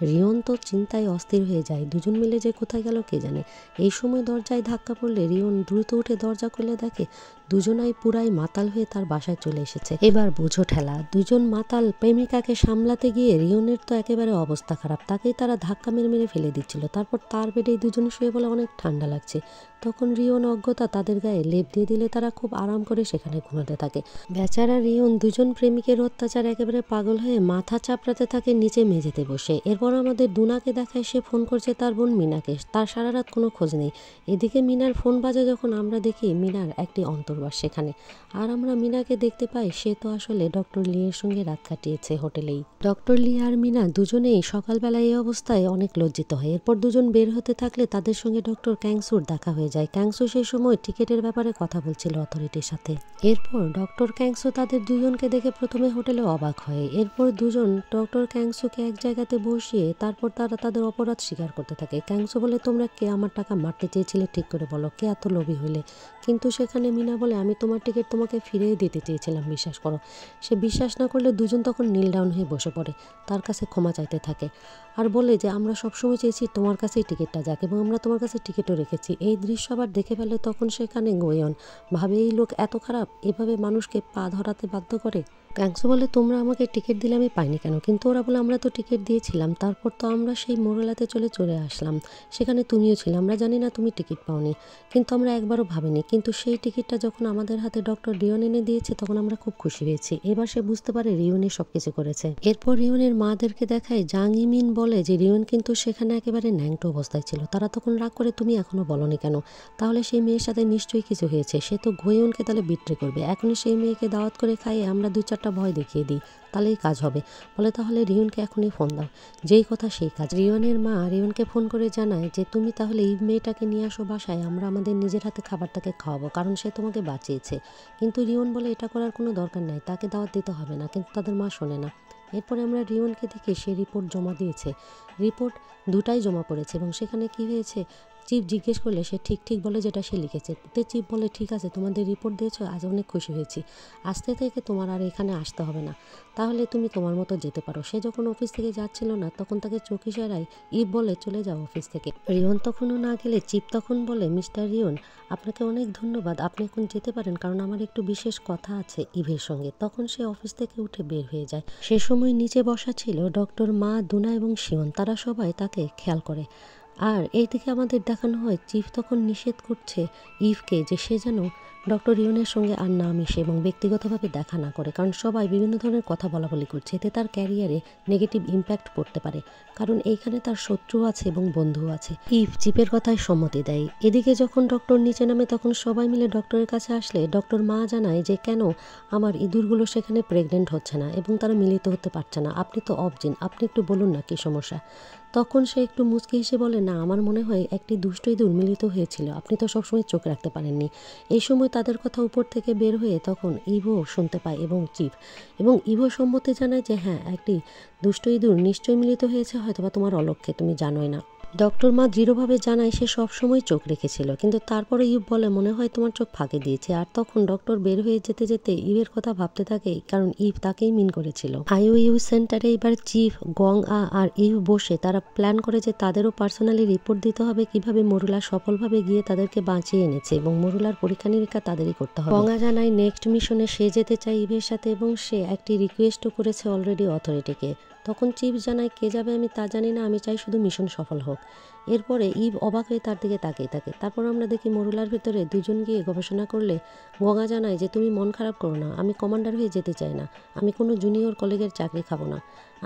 রিয়ন তো চিন্তায় অস্থির হয়ে যায়, দুজন মিলে যে কোথায় গেল কে জানে। এই সময় দরজায় ধাক্কা পড়লে রিয়ন দ্রুত উঠে দরজা খুলে দেখে দুজনাই পুরাই মাতাল হয়ে তার বাসায় চলে এসেছে। এবার বুঝো ঠেলা, দুজন মাতাল প্রেমিকাকে সামলাতে গিয়ে রিয়নের তো একেবারে অবস্থা খারাপ, তাকেই তারা ধাক্কা মেরে মেরে ফেলে দিচ্ছিল। তারপর তার বেডেই দুজনে শুয়ে বলে অনেক ঠান্ডা লাগছে। তখন রিয়ন অজ্ঞতা তাদের গায়ে লেপ দিয়ে দিলে তারা খুব আরাম করে সেখানে ঘুমাতে থাকে। বেচারা রিয়ন দুজন প্রেমিকের অত্যাচার একেবারে পাগল হয়ে মাথা চাপড়াতে থাকে নিচে মেঝেতে বসে। এরপর আমাদের দুনাকে দেখায় সে ফোন করছে তার বোন মিনাকে, তার সারা রাত কোনো খোঁজ নেই। এদিকে মিনার ফোন বাজে যখন আমরা দেখি মিনার একটি অন্তর্বাস সেখানে, আর আমরা মিনাকে দেখতে পাই সে তো আসলে ডক্টর লি এর সঙ্গে রাত কাটিয়েছে হোটেলেই। ডক্টর লি আর মিনা দুজনেই সকালবেলা এই অবস্থায় অনেক লজ্জিত হয়। এরপর দুজন বের হতে থাকলে তাদের সঙ্গে ডক্টর ক্যাংসুর দেখা হয়ে যায়। ক্যাংসু সেই সময় টিকেটের ব্যাপারে কথা বলছিল অথরিটির সাথে। এরপর ডক্টর ক্যাংসু তাদের দুজনকে দেখে প্রথমে হোটেলে অবাক হয়। এরপর দুজন ডক্টর ক্যাংসুকে এক জায়গাতে বসিয়ে তারপর তারা তাদের অপরাধ স্বীকার করতে থাকে। ক্যাংসু বলে তোমরা কে আমার টাকা মারতে চেয়েছিলে, ঠিক করে বলো, কে এত লোভী হইলে? কিন্তু সেখানে মিনা বলে আমি তোমার টিকিট তোমাকে ফিরিয়ে দিতে চেয়েছিলাম, বিশ্বাস করো। সে বিশ্বাস না করলে দুজন তখন নীল ডাউন হয়ে বসে পড়ে, তার কাছে ক্ষমা চাইতে থাকে আর বলে যে আমরা সবসময় চেয়েছি তোমার কাছেই টিকিটটা যাক এবং আমরা তোমার কাছে টিকিটও রেখেছি। এই দৃশ্য আবার দেখে ফেলে তখন সেখানে গোয়েয়ন ভাবে এই লোক এত খারাপ, এভাবে মানুষকে পা ধরাতে বাধ্য করে। ক্যাংসু বলে তোমরা আমাকে টিকিট দিলে আমি পাইনি কেন? কিন্তু ওরা বলে আমরা তো টিকিট দিয়েছিলাম, তারপর তো আমরা সেই মোরেলাতে চলে আসলাম, সেখানে তুমিও ছিলে, আমরা জানি না তুমি টিকিট পাওনি, কিন্তু আমরা একবারও ভাবিনি। কিন্তু সেই টিকিটটা যখন আমাদের হাতে ডক্টর রিয়ন এনে দিয়েছে তখন আমরা খুব খুশি হয়েছি। এবার সে বুঝতে পারে রিয়নই সবকিছু করেছে। এরপর রিয়নের মাদেরকে দেখায় জাং ইমিন বলে যে রিয়ন কিন্তু সেখানে একেবারে ন্যাংটো অবস্থায় ছিল। তারা তখন রাগ করে তুমি এখনো বলনি কেন? তাহলে সেই মেয়ের সাথে নিশ্চয়ই কিছু হয়েছে, সে তো গোয়েয়নকে তাহলে বিট্রে করবে। এখনই সেই মেয়েকে দাওয়াত করে খাইয়ে আমরা 2-4টা ভয় দেখিয়ে দিই, তাহলেই কাজ হবে। বলে তাহলে রিয়নকে এখনই ফোন দাও। যেই কথা সেই কাজ। রিয়নের মা রিয়নকে ফোন করে জানায় যে তুমি তাহলে এই মেয়েটাকে নিয়ে আসো বাসায়, আমরা আমাদের নিজের হাতে খাবারটাকে খাওয়াবো, কারণ সে তোমাকে বাঁচিয়েছে। কিন্তু রিয়ন বলে এটা করার কোনো দরকার নাই, তাকে দাওয়াত দিতে হবে না। কিন্তু তাদের মা শোনে না। এরপরে আমরা রিয়নকে দেখি সে রিপোর্ট জমা দিয়েছে। রিপোর্ট দুটাই জমা পড়েছে এবং সেখানে কি হয়েছে, চিফ জিজ্ঞেস করলে সে ঠিক ঠিক বলে যেটা সে লিখেছে। তে চিফ বলে, ঠিক আছে, তোমাদের রিপোর্ট দিয়েছো, আজ অনেক খুশি হয়েছি, আজকে থেকে তোমার আর এখানে আসতে হবে না, তাহলে তুমি তোমার মতো যেতে পারো। সে যখন অফিস থেকে যাচ্ছিল না তখন তাকে চোখ ইশারায় ইভ বলে, চলে যাও অফিস থেকে। রিয়ন তখনও না গেলে চিফ তখন বলে, মিস্টার রিয়ন, আপনাকে অনেক ধন্যবাদ, আপনি এখন যেতে পারেন, কারণ আমার একটু বিশেষ কথা আছে ইভের সঙ্গে। তখন সে অফিস থেকে উঠে বের হয়ে যায়। সে সময় নিচে বসা ছিল ডক্টর মা, দুনা এবং শিওন, তারা সবাই তাকে খেয়াল করে। আর এইদিকে আমাদের দেখানো হয় চিফ তখন নিষেধ করছে ইভকে যে সে যেন ডক্টর রিয়নের সঙ্গে আর না মিশে এবং ব্যক্তিগতভাবে দেখা না করে, কারণ সবাই বিভিন্ন ধরনের কথা বলাবলি করছে, এতে তার ক্যারিয়ারে নেগেটিভ ইম্প্যাক্ট পড়তে পারে, কারণ এইখানে তার শত্রু আছে এবং বন্ধু আছে। ইভ চিফের কথায় সম্মতি দেয়। এদিকে যখন ডক্টর নিচে নামে তখন সবাই মিলে ডক্টরের কাছে আসলে ডক্টর মা জানায় যে কেন আমার ইঁদুরগুলো সেখানে প্রেগনেন্ট হচ্ছে না এবং তারা মিলিত হতে পারছে না, আপনি তো অবজিন, আপনি একটু বলুন না কি সমস্যা। তখন সে একটু মুচকি হেসে বলে, না, আমার মনে হয় একটি দুষ্ট ইঁদুর মিলিত হয়েছিল, আপনি তো সবসময় চোখ রাখতে পারেননি। এই সময় তাদের কথা উপর থেকে বের হয়ে তখন ইভো শুনতে পায় এবং চিফ, এবং ইভো সম্মতি জানায় যে হ্যাঁ, একটি দুষ্ট ইঁদুর নিশ্চয়ই মিলিত হয়েছে, হয়তোবা তোমার অলক্ষ্যে, তুমি জানোই না। ডক্টর মা দৃঢ়ভাবে জানায় সে সবসময় চোখ রেখেছিল, কিন্তু তারপরে ইভ বলে, মনে হয় তোমার চোখ ফাঁকি দিয়েছে। আর তখন ডক্টর বের হয়ে যেতে যেতে ইভের কথা ভাবতে থাকে, কারণ ইভ তাকেই মিন করেছিল। আইওইউ সেন্টারে এবার চিফ, গং আ আর ইভ বসে তারা প্ল্যান করে যে তাদেরও পার্সোনালি রিপোর্ট দিতে হবে কিভাবে মরুলা সফলভাবে গিয়ে তাদেরকে বাঁচিয়ে এনেছে এবং মরুলার পরীক্ষা নিরীক্ষা তাদেরই করতে হবে। গঙ্গা জানায় নেক্সট মিশনে সে যেতে চায় ইভের সাথে এবং সে একটি রিকোয়েস্টও করেছে অলরেডি অথরিটিকে। তখন চিফ জানায়, কে যাবে আমি তা জানি না, আমি চাই শুধু মিশন সফল হোক। এরপরে ইভ অবাক হয়ে তার দিকে তাকিয়ে থাকে। তারপর আমরা দেখি মরুলার ভেতরে দুজন গিয়ে গবেষণা করলে গঙ্গা জানায় যে তুমি মন খারাপ করো না, আমি কমান্ডার হয়ে যেতে চাই না, আমি কোনো জুনিয়র কলিগের চাকরি খাবো না,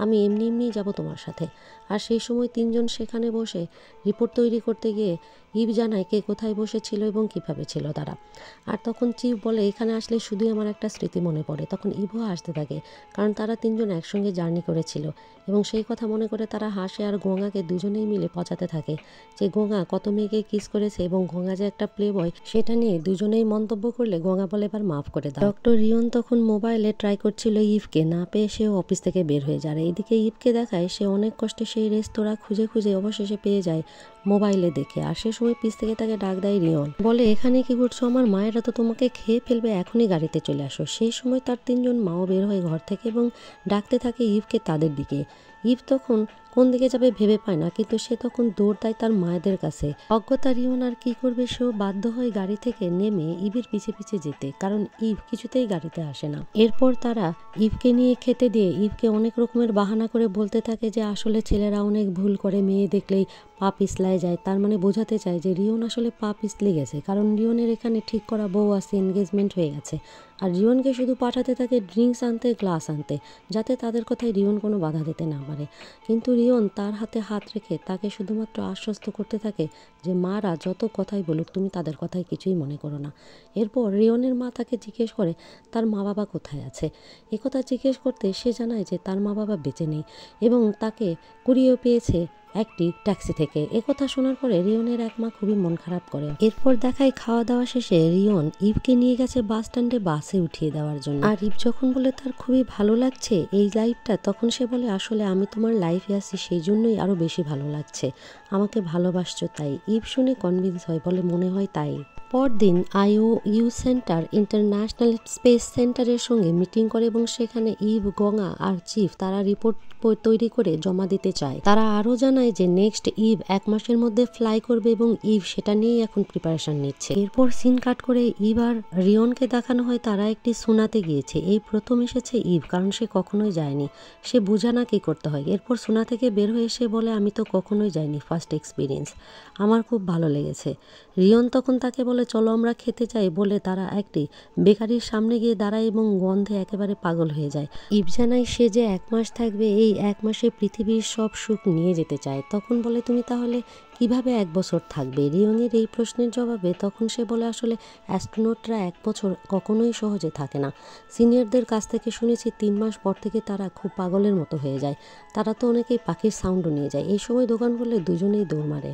আমি এমনিই যাব তোমার সাথে। আর সেই সময় তিনজন সেখানে বসে রিপোর্ট তৈরি করতে গিয়ে ইভ জানায় কে কোথায় বসেছিল এবং কিভাবে ছিল তারা। আর তখন চিফ বলে, এখানে আসলে শুধুই আমার একটা স্মৃতি মনে পড়ে। তখন ইভও হাসতে থাকে, কারণ তারা তিনজন একসঙ্গে জার্নি করেছিল এবং সেই কথা মনে করে তারা হাসে। আর গঙ্গাকে দুজনেই মিলে পচাতে থাকে যে গঙ্গা কত মেয়েকে কিস করেছে এবং গঙ্গা যে একটা প্লে বয় সেটা নিয়ে দুজনেই মন্তব্য করলে গঙ্গা বলে, এবার মাফ করে দাও। ডক্টর রিয়ন তখন মোবাইলে ট্রাই করছিল ইভকে, না পেয়ে সে অফিস থেকে বের হয়ে যায়। এইদিকে ইভকে দেখায় সে অনেক কষ্টে সেই রেস্তোরাঁ খুঁজে খুঁজে অবশেষে পেয়ে যায় মোবাইলে দেখে। আর সে সময় পিছ থেকে তাকে ডাক দেয় রিয়ন, বলে, এখানে কি করছো, আমার মায়েরা তো তোমাকে খেয়ে ফেলবে, এখনই গাড়িতে চলে আসো। সেই সময় তার তিনজন মাও বের হয় ঘর থেকে এবং ডাকতে থাকে ইভকে তাদের দিকে। ইভ তখন কোন দিকে যাবে ভেবে পায় না, কিন্তু সে তখন দৌড় দেয় তার মায়েদের কাছে। অজ্ঞতা রিয়ন আর কি করবে, সেও বাধ্য হয় গাড়ি থেকে নেমে ইভের পিছে পিছে যেতে, কারণ ইভ কিছুতেই গাড়িতে আসে না। এরপর তারা ইভকে নিয়ে খেতে দিয়ে ইভকে অনেক রকমের বাহানা করে বলতে থাকে যে আসলে ছেলেরা অনেক ভুল করে, মেয়ে দেখলেই পা পিছলায় যায়, তার মানে বোঝাতে চায় যে রিয়ন আসলে পা পিছলে গেছে, কারণ রিয়নের এখানে ঠিক করা বউ আছে, এনগেজমেন্ট হয়ে গেছে। আর রিয়নকে শুধু পাঠাতে থাকে ড্রিঙ্কস আনতে, গ্লাস আনতে, যাতে তাদের কথায় রিয়ন কোনো বাধা দিতে না পারে। কিন্তু রিয়ন তার হাতে হাত রেখে তাকে শুধুমাত্র আশ্বস্ত করতে থাকে যে মারা যত কথাই বলুক তুমি তাদের কথায় কিছুই মনে করো না। এরপর রিয়নের মা তাকে জিজ্ঞেস করে তার মা বাবা কোথায় আছে। একথা জিজ্ঞেস করতে সে জানায় যে তার মা বাবা বেঁচে নেই এবং তাকে কুড়িয়েও পেয়েছে একটি ট্যাক্সি থেকে। একথা শোনার পরে রিয়নের এক মা খুবই মন খারাপ করে। এরপর দেখায় খাওয়া দাওয়া শেষে রিয়ন ইভকে নিয়ে গেছে বাস স্ট্যান্ডে বাসে উঠিয়ে দেওয়ার জন্য। আর ইভ যখন বলে তার খুবই ভালো লাগছে এই লাইফটা, তখন সে বলে, আসলে আমি তোমার লাইফে আছি সেই জন্যই আরো বেশি ভালো লাগছে, আমাকে ভালোবাসছো তাই। ইভ শুনে কনভিন্স হয়, বলে মনে হয় তাই। পরদিন আইওইউ সেন্টার ইন্টারন্যাশনাল স্পেস সেন্টারের সঙ্গে মিটিং করে এবং সেখানে ইভ, গঙ্গা আর চিফ তারা রিপোর্ট তৈরি করে জমা দিতে চায়। তারা আরও জানায় যে নেক্সট ইভ 1 মাসের মধ্যে ফ্লাই করবে এবং ইভ সেটা নিয়েই এখন প্রিপারেশন নিচ্ছে। এরপর সিন কাট করে ইভ আর রিয়নকে দেখানো হয় তারা একটি সুনাতে গিয়েছে। এই প্রথম এসেছে ইভ, কারণ সে কখনোই যায়নি, সে বুঝা না কি করতে হয়। এরপর সুনা থেকে বের হয়ে এসে বলে, আমি তো কখনোই যাইনি, ফার্স্ট এক্সপিরিয়েন্স, আমার খুব ভালো লেগেছে। রিয়ন তখন তাকে বলে, চলো আমরা খেতে চাই, বলে তারা একটি বেকারির সামনে গিয়ে দাঁড়ায় এবং গন্ধে একেবারে পাগল হয়ে যায়। ইভ জানায় সে যে 1 মাস থাকবে, এই 1 মাসে পৃথিবীর সব সুখ নিয়ে যেতে চায়। তখন বলে, তুমি তাহলে কিভাবে 1 বছর থাকবে? রিয়নের এই প্রশ্নের জবাবে তখন সে বলে, আসলে অ্যাস্ট্রোনটরা 1 বছর কখনোই সহজে থাকে না, সিনিয়রদের কাছ থেকে শুনেছি 3 মাস পর থেকে তারা খুব পাগলের মতো হয়ে যায়, তারা তো অনেকেই পাখির সাউন্ডও নিয়ে যায়। এই সময় দোকান খুললে দুজনেই দৌড় মারে।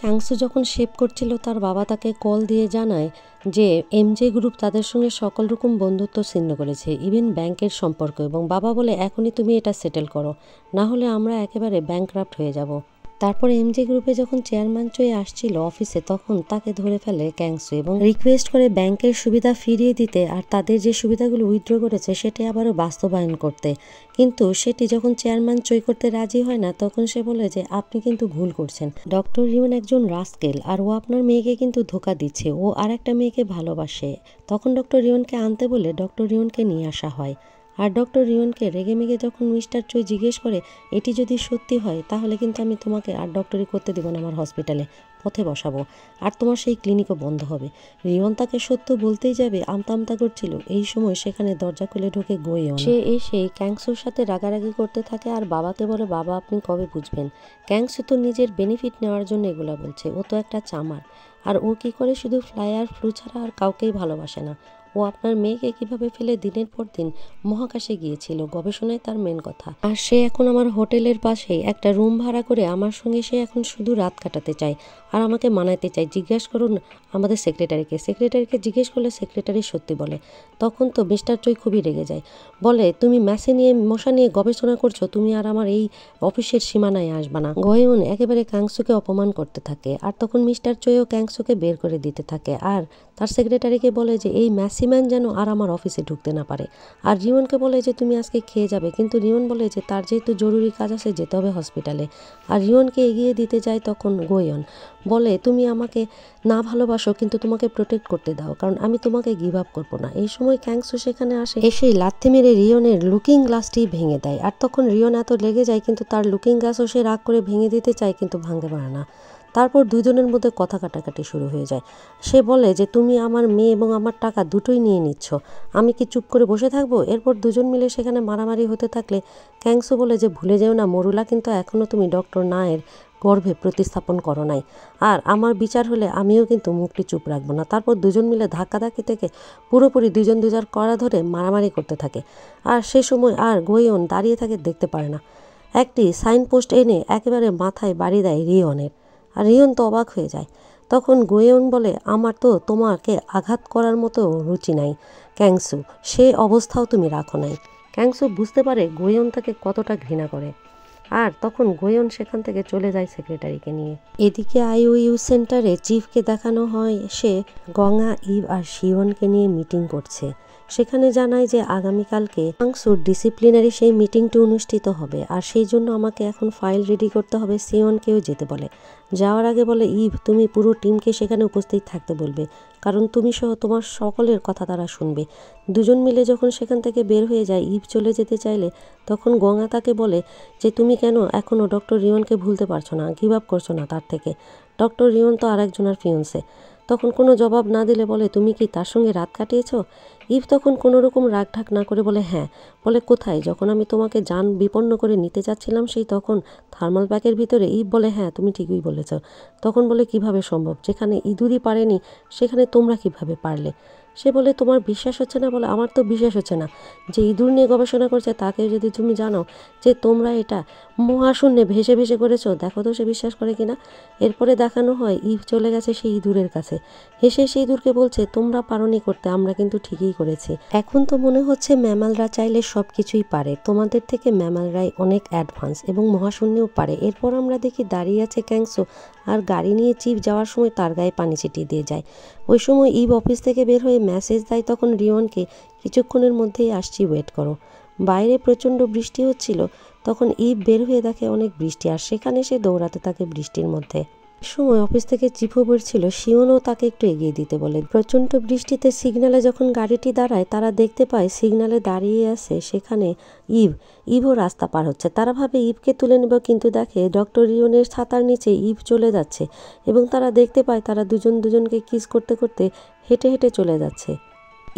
কাংসু যখন শেভ করছিল তার বাবা তাকে কল দিয়ে জানায় যে এমজে গ্রুপ তাদের সঙ্গে সকল রকম বন্ধুত্ব ছিন্ন করেছে, ইভেন ব্যাংকের সম্পর্ক, এবং বাবা বলে এখনই তুমি এটা সেটেল করো, না হলে আমরা একেবারে ব্যাংকরাপ্ট হয়ে যাব। তারপর এমজে গ্রুপে যখন চেয়ারম্যান চয়ে আসছিল অফিসে, তখন তাকে ধরে ফেলে ক্যাংসু এবং রিকোয়েস্ট করে ব্যাংকের সুবিধা ফিরিয়ে দিতে আর তাদের যে সুবিধাগুলো উইথড্র করেছে সেটি আবারও বাস্তবায়ন করতে। কিন্তু সেটি যখন চেয়ারম্যান চই করতে রাজি হয় না, তখন সে বলে যে আপনি কিন্তু ভুল করছেন, ডক্টর রিওন একজন রাস্কেল আর ও আপনার মেয়েকে কিন্তু ধোকা দিচ্ছে, ও আর একটা মেয়েকে ভালোবাসে। তখন ডক্টর রিওনকে আনতে বলে ডক্টর রিওনকে নিয়ে আসা হয়। আর ডক্টর রিওনকে রেগেমেগে যখন মিস্টার চই জিজ্ঞেস করে এটি যদি সত্যি হয় তাহলে কিন্তু আমি তোমাকে আর ডক্টরি করতে দেবো না, আমার হসপিটালে পথে বসাবো, আর তোমার সেই ক্লিনিকও বন্ধ হবে। রিওন তাকে সত্য বলতেই যাবে, আমতা আমতা করছিল। এই সময় সেখানে দরজা খুলে ঢোকে গোয়েন। সে এসে ক্যাংসুর সাথে রাগারাগি করতে থাকে আর বাবাকে বলে, বাবা আপনি কবে বুঝবেন, ক্যাংসু তো নিজের বেনিফিট নেওয়ার জন্য এগুলা বলছে, ও তো একটা চামার। আর ও কি করে শুধু ফ্লাই আর ফ্লু ছাড়া আর কাউকেই ভালোবাসে না। ও আপনার মেয়েকে কিভাবে ফেলে দিনের পর দিন মহাকাশে গিয়েছিল, গবেষণায় তার মেন কথা। আর সে এখন আমার হোটেলের পাশে একটা রুম ভাড়া করে আমার সঙ্গে সে এখন শুধু রাত কাটাতে চায় আর আমাকে মানাইতে চায়। জিজ্ঞাসা করুন আমাদের সেক্রেটারিকে জিজ্ঞেস করলে সেক্রেটারি সত্যি বলে। তখন তো মিস্টার চই খুবই রেগে যায়, বলে তুমি ম্যাসে নিয়ে মশা নিয়ে গবেষণা করছো, তুমি আর আমার এই অফিসের সীমানায় আসবা না। গোয়েন একেবারে ক্যাংসুকে অপমান করতে থাকে আর তখন মিস্টার চইও ক্যাংসুকে বের করে দিতে থাকে আর তার সেক্রেটারিকে বলে যে এই ম্যাসিম্যান যেন আর আমার অফিসে ঢুকতে না পারে। আর রিওনকে বলে যে তুমি আজকে খেয়ে যাবে, কিন্তু রিওন বলে যে তার যেহেতু জরুরি কাজ আছে যেতে হবে হসপিটালে। আর রিওনকে এগিয়ে দিতে যায় তখন গোয়েন বলে তুমি আমাকে না ভালোবাসো কিন্তু তোমাকে প্রোটেক্ট করতে দাও, কারণ আমি তোমাকে গিভ আপ করবো না। এই সময় ক্যাংসু সেখানে আসে, এসেই লাথি মেরে রিওনের লুকিং গ্লাসটি ভেঙে দেয়। আর তখন রিওন এত লেগে যায় কিন্তু তার লুকিং গ্লাসও সে রাগ করে ভেঙে দিতে চায়, কিন্তু ভাঙতে পারে না। তারপর দুজনের মধ্যে কথা কাটাকাটি শুরু হয়ে যায়। সে বলে যে তুমি আমার মেয়ে এবং আমার টাকা দুটোই নিয়ে নিচ্ছ, আমি কি চুপ করে বসে থাকবো? এরপর দুজন মিলে সেখানে মারামারি হতে থাকলে ক্যাংসু বলে যে ভুলে যেও না মরুলা, কিন্তু এখনও তুমি ডক্টর নায়ের গর্ভে প্রতিস্থাপন করো নাই, আর আমার বিচার হলে আমিও কিন্তু মুখটি চুপ রাখবো না। তারপর দুজন মিলে ধাক্কাধাক্কি থেকে পুরোপুরি দুজন দুজার কড়া ধরে মারামারি করতে থাকে। আর সে সময় আর গোয়েন দাঁড়িয়ে থাকে, দেখতে পারে না। একটি সাইনপোস্ট এনে একেবারে মাথায় বাড়ি দেয় রিওনের, আর রিওন তো অবাক হয়ে যায়। তখন গোয়েন বলে আমার তো তোমাকে আঘাত করার মতো রুচি নাই ক্যাংসু, সে অবস্থাও তুমি রাখো নাই। ক্যাংসু বুঝতে পারে গোয়েন তাকে কতটা ঘৃণা করে, আর তখন গোয়েন সেখান থেকে চলে যায় সেক্রেটারিকে নিয়ে। এদিকে আইওইউ সেন্টারে চিফকে দেখানো হয় সে গঙ্গা, ইভ আর শিওনকে নিয়ে মিটিং করছে। সেখানে জানায় যে আগামীকালকে ক্যাংসুর ডিসিপ্লিনারি সেই মিটিংটি অনুষ্ঠিত হবে, আর সেই জন্য আমাকে এখন ফাইল রেডি করতে হবে। সিওনকেও যেতে বলে। যাওয়ার আগে বলে ইভ তুমি পুরো টিমকে সেখানে উপস্থিত থাকতে বলবে, কারণ তুমি সহ তোমার সকলের কথা তারা শুনবে। দুজন মিলে যখন সেখান থেকে বের হয়ে যায়, ইভ চলে যেতে চাইলে তখন গঙ্গা তাকে বলে যে তুমি কেন এখনও ডক্টর রিওনকে ভুলতে পারছো না, গিভ আপ করছো না তার থেকে। ডক্টর রিওন তো আরেকজনের ফিয়ন্সে। তখন কোনো জবাব না দিলে বলে তুমি কি তার সঙ্গে রাত কাটিয়েছো? ইভ তখন কোনো রকম রাগ ঢাক না করে বলে হ্যাঁ। বলে কোথায়? যখন আমি তোমাকে যান বিপন্ন করে নিতে যাচ্ছিলাম সেই তখন থার্মাল প্যাকের ভিতরে? ইভ বলে হ্যাঁ তুমি ঠিকই বলেছ। তখন বলে কিভাবে সম্ভব, যেখানে ইঁদুরই পারেনি সেখানে তোমরা কিভাবে পারলে? সে বলে তোমার বিশ্বাস হচ্ছে না? বলে আমার তো বিশ্বাস হচ্ছে না, যে ইঁদুর নিয়ে গবেষণা করছে তাকে যদি তুমি জানো যে তোমরা এটা মহাশূন্যে ভেসে ভেসে করেছো, দেখো তো সে বিশ্বাস করে কিনা। এরপরে দেখানো হয় ইভ চলে গেছে সেই ইঁদুরের কাছে, হেসে সেই ইঁদুরকে বলছে তোমরা পারোনি করতে, আমরা কিন্তু ঠিকই করেছি। এখন তো মনে হচ্ছে ম্যামালরা চাইলে সব কিছুই পারে, তোমাদের থেকে ম্যামালরাই অনেক অ্যাডভান্স এবং মহাশূন্যেও পারে। এরপর আমরা দেখি দাঁড়িয়ে আছে ক্যাংসু, আর গাড়ি নিয়ে চিফ যাওয়ার সময় তার গায়ে পানি ছিটিয়ে দিয়ে যায়। ওই সময় ইভ অফিস থেকে বের হয়ে মেসেজ দেয় তখন রিওনকে, কিছুক্ষণের মধ্যেই আসছি, ওয়েট করো। বাইরে প্রচণ্ড বৃষ্টি হচ্ছিল। তখন ইভ বের হয়ে দেখে অনেক বৃষ্টি, আর সেখানে সে দৌড়াতে থাকে বৃষ্টির মধ্যে। সময় অফিস থেকে চিফও বেরছিল, শিওনও তাকে একটু এগিয়ে দিতে বলে। প্রচণ্ড বৃষ্টিতে সিগন্যালে যখন গাড়িটি দাঁড়ায় তারা দেখতে পায় সিগন্যালে দাঁড়িয়ে আছে সেখানে ইভও রাস্তা পার হচ্ছে। তারা ভাবে ইভকে তুলে নেব, কিন্তু দেখে ডক্টর রিওনের ছাতার নিচে ইভ চলে যাচ্ছে এবং তারা দেখতে পায় তারা দুজন দুজনকে কিস করতে করতে হেঁটে হেঁটে চলে যাচ্ছে।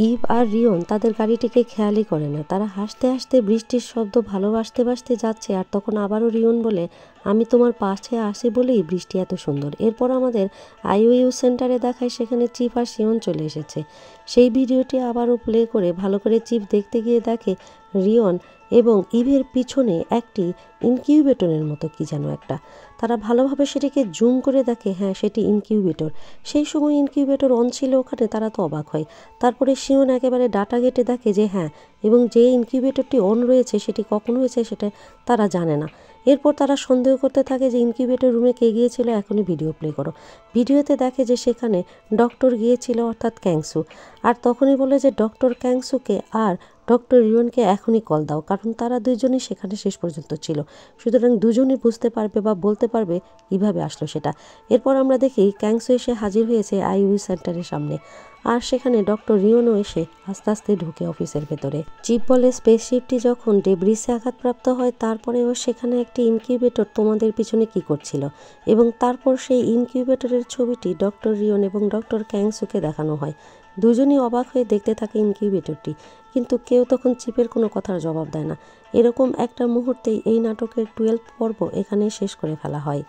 ইভ আর রিওন তাদের গাড়িটিকে খেয়ালই করে না, তারা হাসতে হাসতে বৃষ্টির শব্দ ভালোবাসতে বাসতে যাচ্ছে। আর তখন আবারও রিওন বলে আমি তোমার পাশে আসি বলেই বৃষ্টি এত সুন্দর। এরপর আমাদের আইওইউ সেন্টারে দেখায় সেখানে চিফ আর শিওন চলে এসেছে। সেই ভিডিওটি আবারও প্লে করে ভালো করে চিফ দেখতে গিয়ে দেখে রিওন এবং ইভের পিছনে একটি ইনকিউবেটরের মতো কি যেন একটা। তারা ভালোভাবে সেটিকে জুম করে দেখে, হ্যাঁ সেটি ইনকিউবেটর। সেই সময় ইনকিউবেটর অন ছিল ওখানে, তারা তো অবাক হয়। তারপরে শিওন একেবারে ডাটা ঘেটে দেখে যে হ্যাঁ, এবং যে ইনকিউবেটরটি অন রয়েছে সেটি কখন হয়েছে সেটা তারা জানে না। এরপর তারা সন্দেহ করতে থাকে যে ইনকিউবেটর রুমে কে গিয়েছিল, এখনই ভিডিও প্লে করো। ভিডিওতে দেখে যে সেখানে ডক্টর গিয়েছিল, অর্থাৎ ক্যাংসু। আর তখনই বলে যে ডক্টর ক্যাংসুকে আর ডক্টর রিওনকে এখনই কল দাও, কারণ তারা দুজনই সেখানে শেষ পর্যন্ত ছিল। সুতরাং দুজনই বুঝতে পারবে বা বলতে পারবে কীভাবে আসলো সেটা। এরপর আমরা দেখি ক্যাংসু এসে হাজির হয়েছে আইইউ সেন্টারের সামনে, আর সেখানে ডক্টর রিওনও এসে আস্তে আস্তে ঢুকে অফিসের ভেতরে। চিপ বলে স্পেসশিপটি যখন ডেব্রিসে আঘাতপ্রাপ্ত হয় তারপরেও সেখানে একটি ইনকিউবেটর তোমাদের পিছনে কি করছিল, এবং তারপর সেই ইনকিউবেটরের ছবিটি ডক্টর রিওন এবং ডক্টর ক্যাংসুকে দেখানো হয়। দুজনই অবাক হয়ে দেখতে থাকে ইনকিউবেটরটি, কিন্তু কেউ তখন চিপের কোনো কথার জবাব দেয় না। এরকম একটা মুহূর্তেই এই নাটকের 12 পর্ব এখানেই শেষ করে ফেলা হয়।